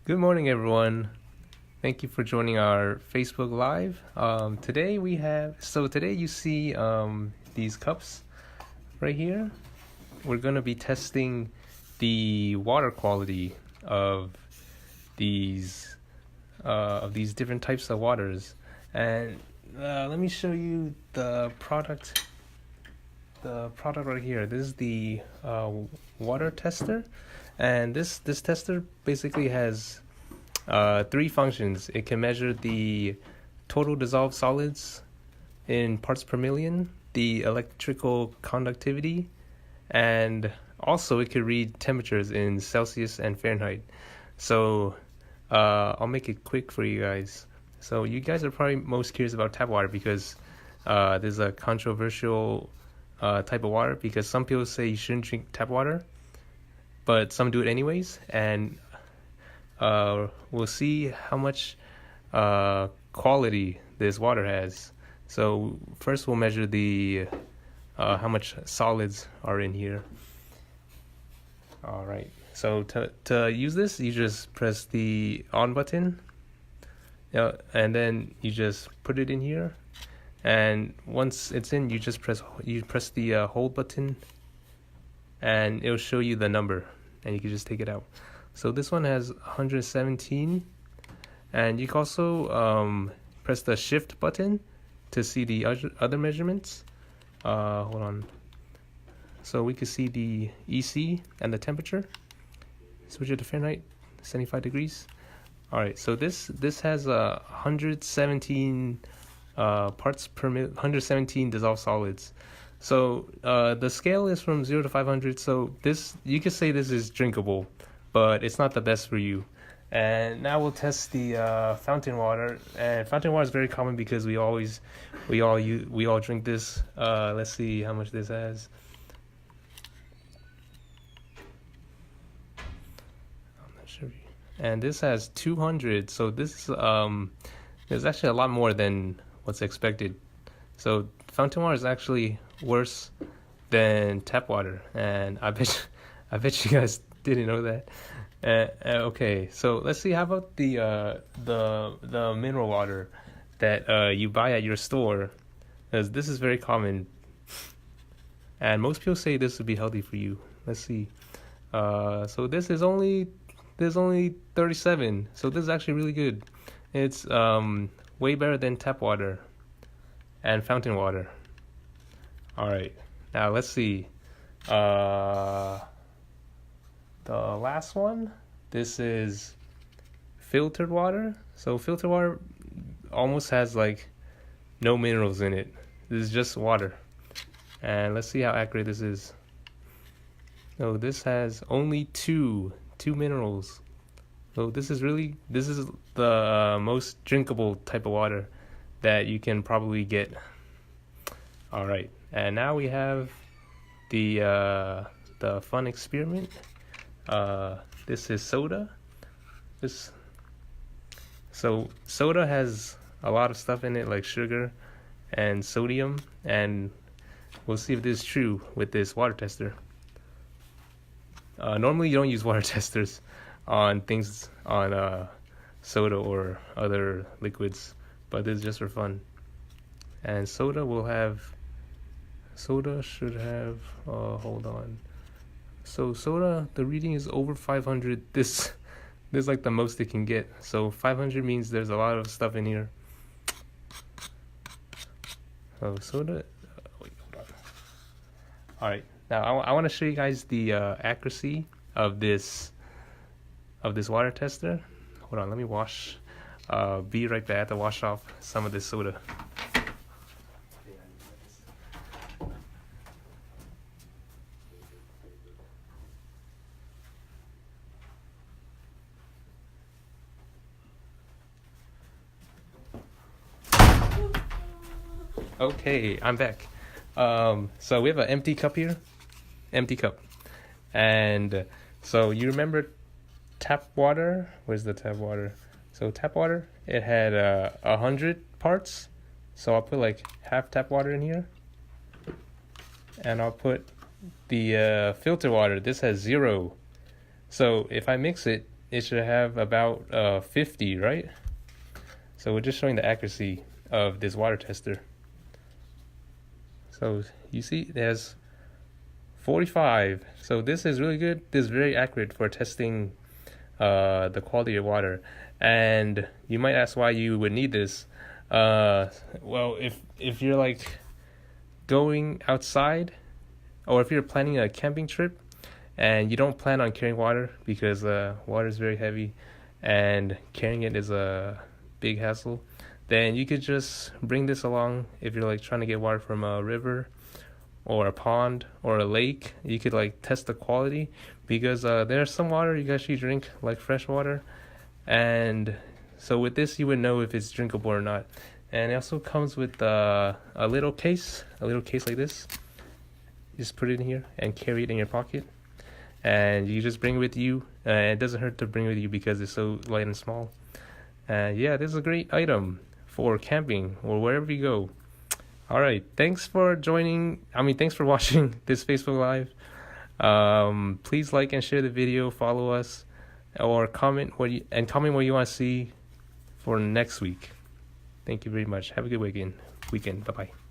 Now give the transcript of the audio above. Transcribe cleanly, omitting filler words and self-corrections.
Good morning, everyone. Thank you for joining our Facebook Live. Today you see these cups right here. We're going to be testing the water quality of these different types of waters. And let me show you the product right here. This is the water tester. And this tester basically has three functions. It can measure the total dissolved solids in parts per million, the electrical conductivity, and also it could read temperatures in Celsius and Fahrenheit. So I'll make it quick for you guys. So you guys are probably most curious about tap water because there's a controversial type of water because some people say you shouldn't drink tap water, but some do it anyways, and we'll see how much quality this water has. So first we'll measure the how much solids are in here. All right, so to use this, you just press the on button, and then you just put it in here, and once it's in, you press the hold button, and it'll show you the number, and you can just take it out. So this one has 117, and you can also press the shift button to see the other measurements. Hold on. So we can see the EC and the temperature. Switch it to Fahrenheit, 75 degrees. All right, so this has 117 parts per million, 117 dissolved solids. So the scale is from 0 to 500. So you could say this is drinkable, but it's not the best for you. And now we'll test the fountain water. And fountain water is very common because we all drink this. Let's see how much this has. I'm not sure. And this has 200. So this there's actually a lot more than what's expected. So fountain water is actually worse than tap water, and I bet you guys didn't know that. Okay, so let's see. How about the mineral water that you buy at your store? Because this is very common, and most people say this would be healthy for you. Let's see. So there's only 37. So this is actually really good. It's way better than tap water and fountain water. All right, now let's see. The last one. This is filtered water. So filtered water almost has like no minerals in it. This is just water. And let's see how accurate this is. So this has only two minerals. So this is the most drinkable type of water that you can probably get. All right, and now we have the fun experiment. This is soda. So soda has a lot of stuff in it, like sugar and sodium, and we'll see if this is true with this water tester. Normally you don't use water testers on soda or other liquids, but this is just for fun. And soda should have hold on. So soda, the reading is over 500. This is like the most it can get. So 500 means there's a lot of stuff in here. So soda, wait, hold on. All right, now I want to show you guys the accuracy of this water tester. Hold on, let me wash. Be right back. I have to wash off some of this soda. Okay, I'm back. So we have an empty cup here. Empty cup. And so you remember tap water? Where's the tap water? So tap water, it had 100 parts. So I'll put like half tap water in here. And I'll put the filter water. This has 0. So if I mix it, it should have about 50, right? So we're just showing the accuracy of this water tester. So you see it has 45. So this is really good. This is very accurate for testing the quality of water. And you might ask why you would need this. Well, if you're like going outside, or if you're planning a camping trip and you don't plan on carrying water because water is very heavy and carrying it is a big hassle, then you could just bring this along. If you're like trying to get water from a river or a pond or a lake, you could like test the quality, because there's some water you actually drink, like fresh water, and so with this you would know if it's drinkable or not. And it also comes with a little case like this. You just put it in here and carry it in your pocket, and you just bring it with you. It doesn't hurt to bring it with you because it's so light and small. Yeah, this is a great item for camping or wherever you go. All right, thanks for watching this Facebook Live. Please like and share the video, follow us, or comment what you want to see for next week. Thank you very much. Have a good weekend. Bye-bye.